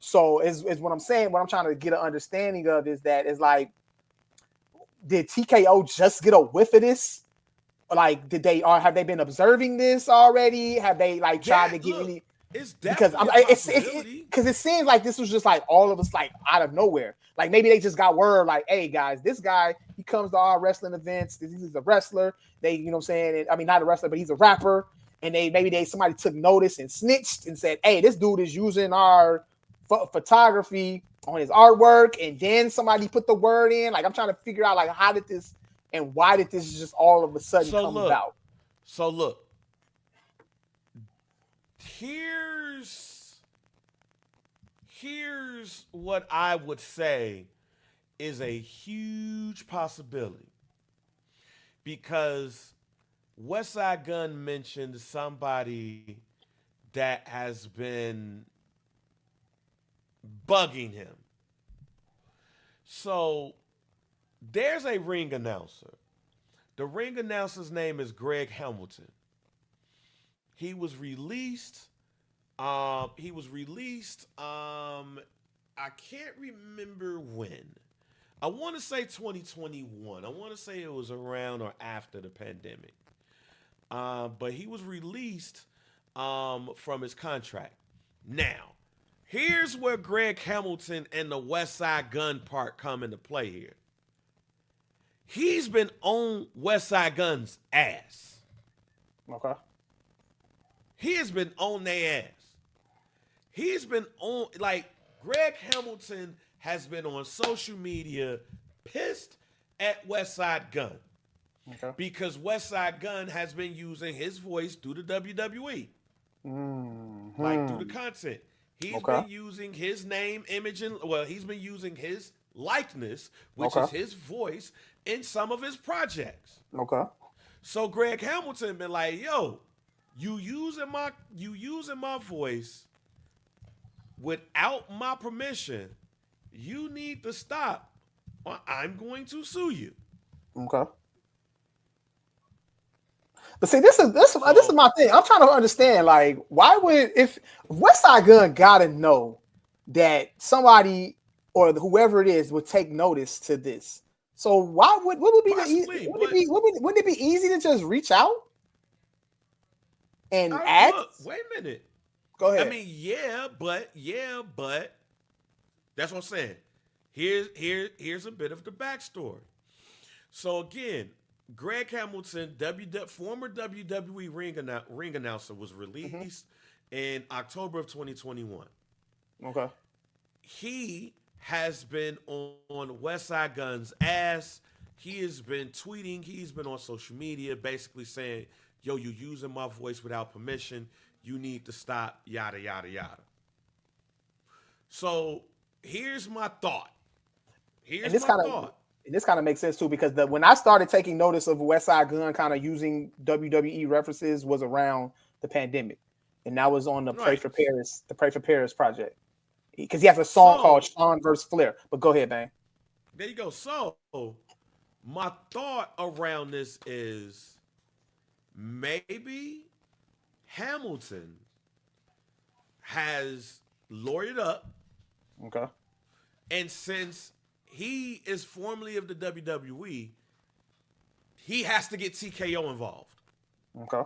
So is what I'm saying, what I'm trying to get an understanding of is that it's like, did TKO just get a whiff of this? Like, have they been observing this already? Have they like tried to get any? It's Because because it seems like this was just like all of us like out of nowhere. Like maybe they just got word like, hey guys, this guy, he comes to our wrestling events. He's a wrestler. They, you know what I'm saying? I mean, not a wrestler, but he's a rapper. And somebody took notice and snitched and said, hey, this dude is using our photography on his artwork. And then somebody put the word in. Like I'm trying to figure out like how did this and why did this just all of a sudden come about? So look. Here's what I would say is a huge possibility. Because Westside Gunn mentioned somebody that has been bugging him. So there's a ring announcer. The ring announcer's name is Greg Hamilton. He was released. I can't remember when. I want to say 2021. I want to say it was around or after the pandemic. But he was released from his contract. Now, Here's where Greg Hamilton and the West Side Gun part come into play here. He's been on West Side Gun's ass. Okay. He has been on their ass. He's been on, like, Greg Hamilton has been on social media pissed at West Side Gun. Okay. Because West Side Gun has been using his voice through the WWE. Mm-hmm. Like, through the content. He's Okay. been using his name, image, and, well, he's been using his likeness, which Okay. is his voice, in some of his projects. Okay. So Greg Hamilton been like, yo, you using my voice without my permission. You need to stop, or I'm going to sue you. Okay. But see, this is my thing. I'm trying to understand, like, why would if West Side Gun gotta know that somebody or whoever it is would take notice to this. So what would be Possibly, wouldn't it be easy to just reach out and ask? Look, wait a minute. Go ahead. I mean, yeah, but that's what I'm saying. Here's a bit of the backstory. So again, Greg Hamilton, former WWE ring announcer, was released in October of 2021. Okay. He has been on West Side Gun's ass. He has been tweeting. He's been on social media basically saying, yo, you using my voice without permission. You need to stop, yada, yada, yada. So here's my thought. And this kind of makes sense too, because when I started taking notice of West Side Gun kind of using WWE references was around the pandemic, and that was on the Pray for Paris project, because he has a song called Sean vs. Flair. But go ahead, man. There you go. So my thought around this is maybe Hamilton has lawyered up. Okay. And since he is formerly of the WWE, he has to get TKO involved. Okay.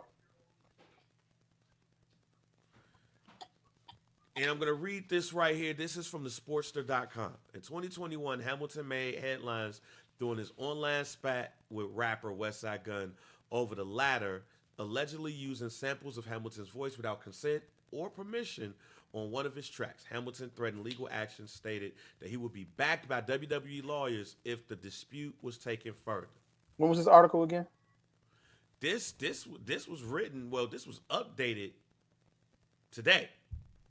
And I'm going to read this right here. This is from the Sportster.com. In 2021, Hamilton made headlines during his online spat with rapper West Side Gun over the latter allegedly using samples of Hamilton's voice without consent or permission on one of his tracks. Hamilton threatened legal action, stated that he would be backed by WWE lawyers if the dispute was taken further. When was this article again? This was written, well, this was updated today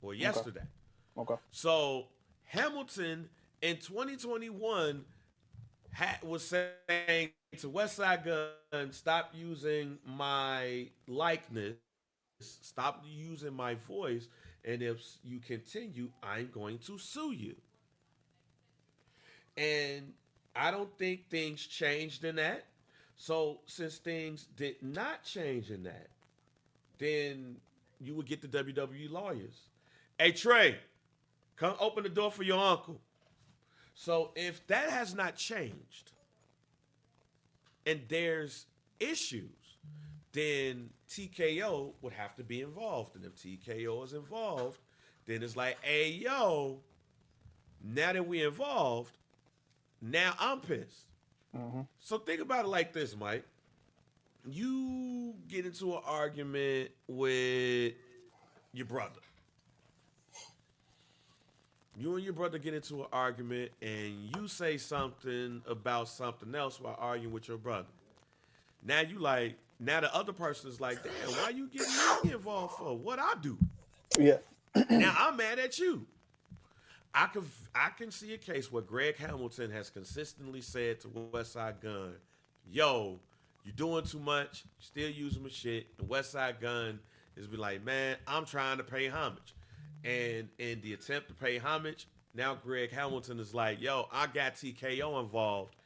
or yesterday. Okay. So Hamilton in 2021 was saying to West Side Gun, stop using my likeness, stop using my voice, and if you continue, I'm going to sue you. And I don't think things changed in that. So since things did not change in that, then you would get the WWE lawyers. Hey, Trey, come open the door for your uncle. So if that has not changed and there's issues, then TKO would have to be involved. And if TKO is involved, then it's like, hey, yo, now that we involved, now I'm pissed. Mm-hmm. So think about it like this, Mike. You get into an argument with your brother. You and your brother get into an argument and you say something about something else while arguing with your brother. Now the other person is like, damn, why you getting me involved for? What I do? Yeah. Now I'm mad at you. I can see a case where Greg Hamilton has consistently said to West Side Gun, yo, you're doing too much, you're still using my shit. And West Side Gun is be like, man, I'm trying to pay homage. And in the attempt to pay homage, now Greg Hamilton is like, yo, I got TKO involved.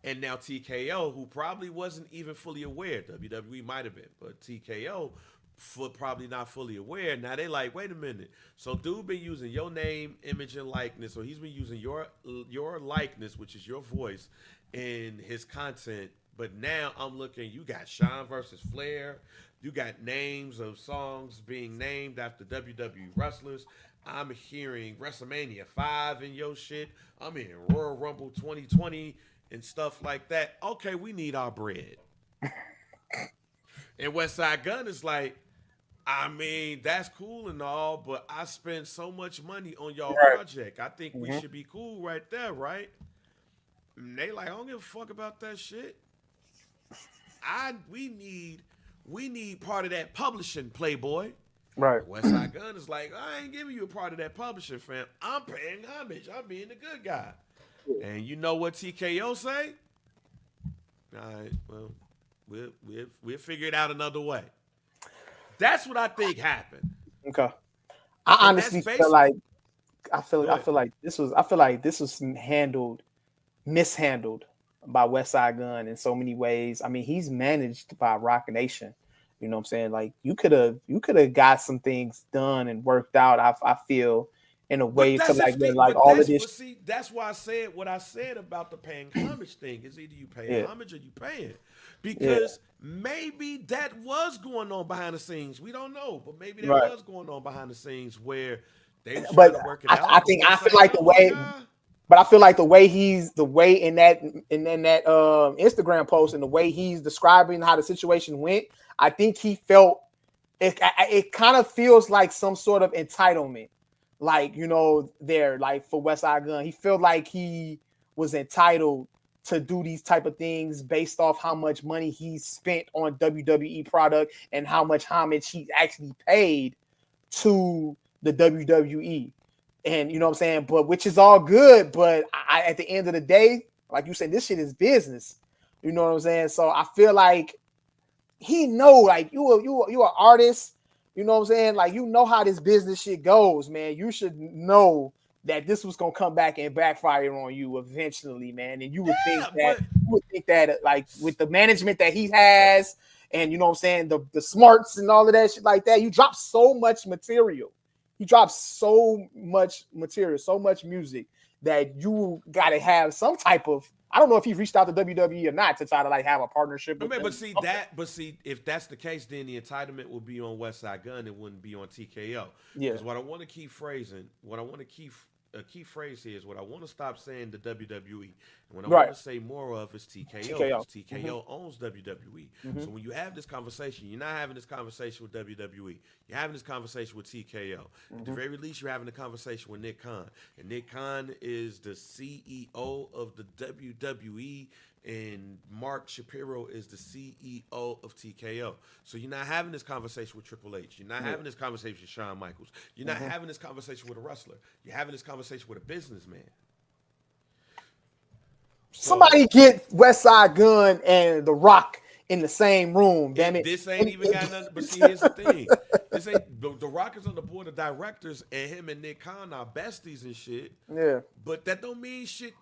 And now TKO, who probably wasn't even fully aware, WWE might have been, but TKO probably not fully aware. Now they like, wait a minute. So dude been using your name, image, and likeness, or he's been using your likeness, which is your voice, in his content. But now I'm looking, you got Sean versus Flair, You got names of songs being named after WWE wrestlers. I'm hearing WrestleMania 5 in your shit. I'm hearing Royal Rumble 2020 and stuff like that. Okay, we need our bread. And Westside Gun is like, I mean, that's cool and all, but I spent so much money on y'all Right. project. I think we Mm-hmm. should be cool right there, right? And they like, I don't give a fuck about that shit. We need part of that publishing, Playboy. Right. West Side Gun is like, I ain't giving you a part of that publishing, fam. I'm paying homage. I'm being the good guy. And you know what TKO say? All right, well, we'll figure it out another way. That's what I think happened. Okay. I And that's honestly feel basic. like Go ahead. I feel like this was mishandled by West Side Gun in so many ways. I mean, he's managed by Rock Nation. You know what I'm saying? Like you could have got some things done and worked out. I feel in a But way to that's like if where the, like but all of that's this. but see, that's why I said what I said about the paying homage thing. Is either you paying Yeah. homage or you paying. Because maybe that was going on behind the scenes. We don't know, but maybe that Right. was going on behind the scenes where they was But trying to work it out. I But think I West feel Side like Gun the was like, way. But I feel like the way in that Instagram post and the way he's describing how the situation went, I think he felt it kind of feels like some sort of entitlement, like there like for West Side Gun, he felt like he was entitled to do these type of things based off how much money he spent on WWE product and how much homage he actually paid to the WWE. And you know what I'm saying? But which is all good. But at the end of the day, like you said, this shit is business. You know what I'm saying? So I feel like he know, like you an artist. You know what I'm saying? Like you know how this business shit goes, man. You should know that this was gonna come back and backfire on you eventually, man. And you would yeah, but think that like with the management that he has, and you know what I'm saying, the smarts and all of that shit like that, you drop so much material. He drops so much material, so much music that you got to have some type of. I don't know if he reached out to WWE or not to try to like have a partnership I with mean, them. but see, if that's the case, then the entitlement would be on West Side Gun. It wouldn't be on TKO. Yeah. Because what I want to keep phrasing, what I want to keep a key phrase here is what I want to stop saying the WWE. And what I want to say more of is TKO. TKO. TKO owns WWE. So when you have this conversation, you're not having this conversation with WWE. You're having this conversation with TKO. At the very least, you're having a conversation with Nick Khan. And Nick Khan is the CEO of the WWE. And Mark Shapiro is the CEO of TKO. So you're not having this conversation with Triple H. You're not having this conversation with Shawn Michaels. You're not having this conversation with a wrestler. You're having this conversation with a businessman. So, somebody get West Side Gun and The Rock in the same room. Damn it! This ain't even got nothing. But see, here's the thing. This ain't the Rock is on the board of directors, and him and Nick Khan are besties and shit. Yeah. But that don't mean shit.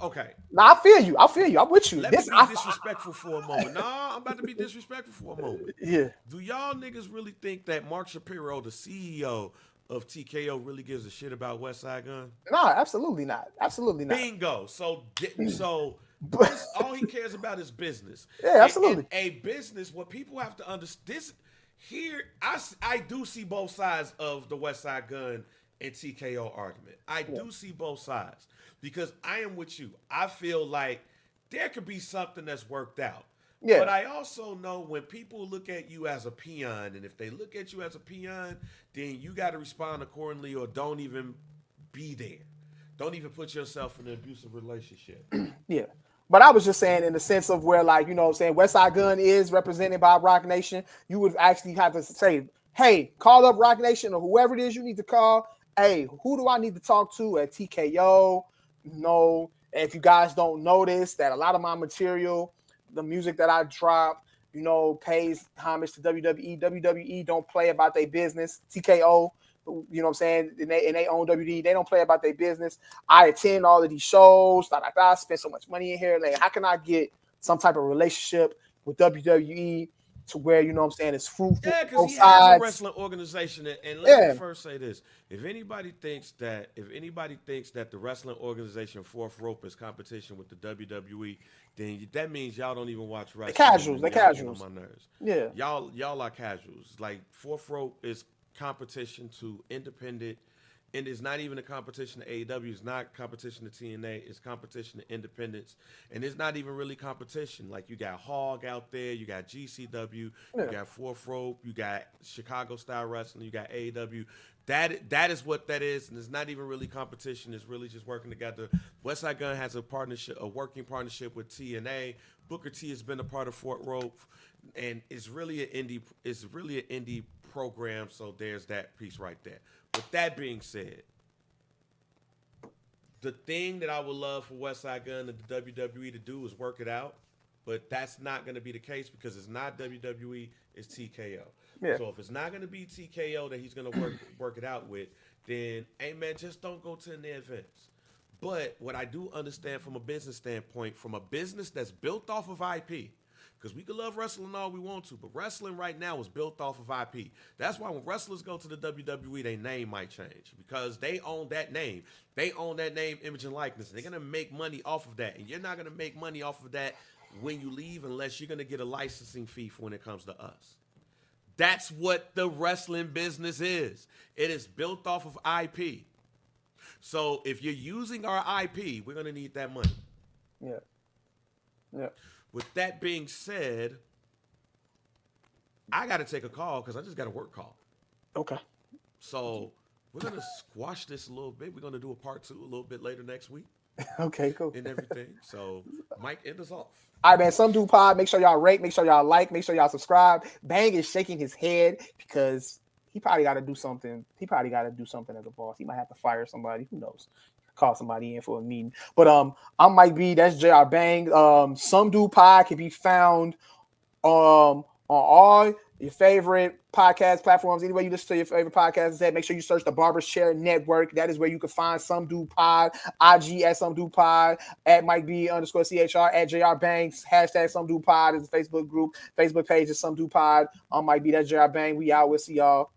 Okay. Now I feel you. I'm with you. Let me be disrespectful for a moment. I'm about to be disrespectful for a moment. Yeah. Do y'all niggas really think that Mark Shapiro, the CEO of TKO, really gives a shit about West Side Gun? No, absolutely not. Absolutely not. Bingo. So all he cares about is business. Yeah, absolutely. And a business, what people have to understand, this here, I do see both sides of the West Side Gun and TKO argument. I do see both sides because I am with you. I feel like there could be something that's worked out. Yeah. But I also know when people look at you as a peon, and if they look at you as a peon, then you got to respond accordingly or don't even be there. Don't even put yourself in an abusive relationship. Yeah. But I was just saying in the sense of where, like, you know what I'm saying, West Side Gun is represented by Rock Nation. You would actually have to say, hey, call up Rock Nation or whoever it is you need to call. Hey, who do I need to talk to at TKO? No. If you guys don't notice that a lot of my material, the music that I drop, pays homage to WWE. WWE don't play about their business. TKO, you know what I'm saying, and they own WWE. They don't play about their business. I attend all of these shows. I spend so much money in here. Like, how can I get some type of relationship with WWE to where, you know what I'm saying, it's fruitful Yeah, on because both he has a sides. wrestling organization, and let me Yeah, first say this: if anybody thinks that the wrestling organization Fourth Rope is competition with the WWE, then that means y'all don't even watch the wrestling, casuals, and the y'all get on casuals. my nerves. Yeah, Y'all are casuals. Like Fourth Rope is competition to independent, and it's not even a competition to AEW. It's not competition to TNA. It's competition to independents, and it's not even really competition. Like you got Hog out there, you got GCW, you yeah, got Fourth Rope, you got Chicago Style Wrestling, you got AEW. That is what that is, and it's not even really competition. It's really just working together. Westside Gun has a working partnership with TNA. Booker T has been a part of Fort Rope, and it's really an indie. It's really an indie program. So there's that piece right there. With that being said, the thing that I would love for Westside Gun and the WWE to do is work it out, but that's not going to be the case because it's not WWE, it's TKO. yeah, So if it's not going to be TKO that he's going to work it out with, then hey man, just don't go to the events. But what I do understand from a business standpoint, from a business that's built off of IP, because we can love wrestling all we want to, but wrestling right now is built off of IP. That's why when wrestlers go to the WWE, their name might change because they own that name. They own that name, image, and likeness. They're going to make money off of that. And you're not going to make money off of that when you leave unless you're going to get a licensing fee for when it comes to us. That's what the wrestling business is. It is built off of IP. So if you're using our IP, we're going to need that money. yeah, yeah. With that being said, I got to take a call because I just got a work call. Okay. So we're going to squash this a little bit. We're going to do a part 2 a little bit later next week Okay, cool. and everything. So Mike, end us off. All right, man. Some do pod. Make sure y'all rate. Make sure y'all like. Make sure y'all subscribe. Bang is shaking his head because he probably got to do something. He probably got to do something as a boss. He might have to fire somebody. Who knows? Call somebody in for a meeting. But I'm Mike B. That's JR Bang. Some do pod can be found on all your favorite podcast platforms. Anywhere you listen to your favorite podcast, make sure you search the Barber Share Network. That is where you can find Some Do Pod, IG at Some Do Pod, at Mike B _CHR, at JR Banks, hashtag Some Do Pod is the Facebook group. Facebook page is Some Do Pod. I'm Mike B. That's JR Bang. We out. We'll see y'all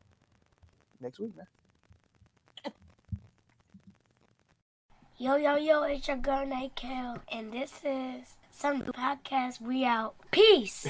next week, man. Yo, it's your girl, Nate Kel, and this is Some Podcast. We out. Peace.